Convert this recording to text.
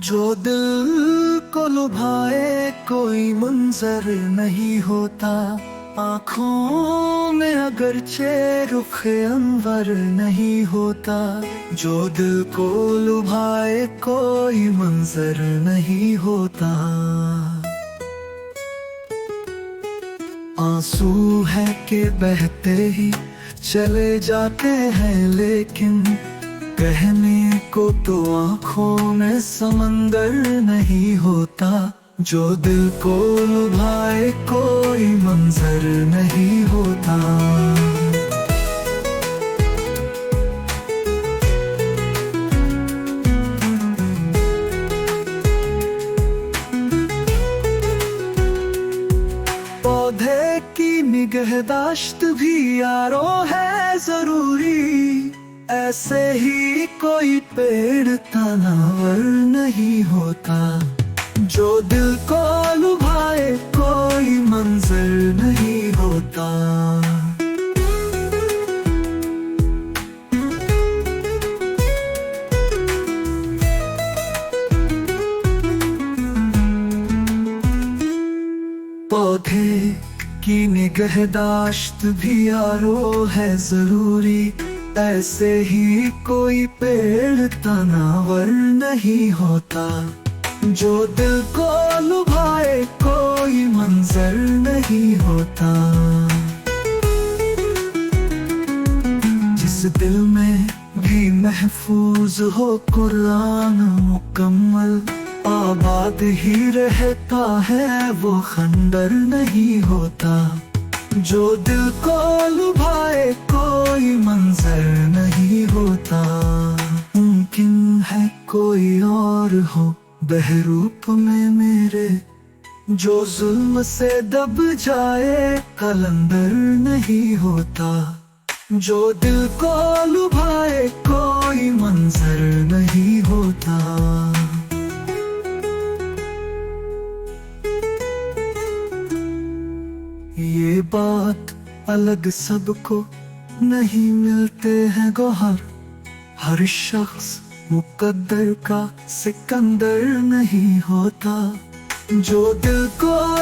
जो दिल को लुभाए कोई मंजर नहीं होता। आँखों में अगरचे रुख अंवर नहीं होता। जो दिल को लुभाए कोई मंजर नहीं होता। आंसू है कि बहते ही चले जाते हैं, लेकिन कहने को तो आँखों में समंदर नहीं होता। जो दिल को लुभाए कोई मंजर नहीं होता। पौधे की निगहदाश्त भी यारो है जरूरी। ऐसे ही कोई पेड़ तनावर नहीं होता। जो दिल को लुभाए कोई मंजर नहीं होता। पौधे की निगहदाश्त भी यारो है जरूरी। ऐसे ही कोई पेड़ तनावर नहीं होता। जो दिल को लुभाए कोई मंजर नहीं होता। जिस दिल में भी महफूज हो कुरान मुकम्मल, आबाद ही रहता है वो खंडर नहीं होता। जो दिल को लुभाए कोई मंजर नहीं होता। मुमकिन है कोई और हो बहरूप में मेरे, जो जुल्म से दब जाए कलंदर नहीं होता। जो दिल को लुभाए कोई मंजर नहीं होता। ये बात अलग सबको नहीं मिलते हैं गौहर। हर शख्स मुकद्दर का सिकंदर नहीं होता। जो दिल को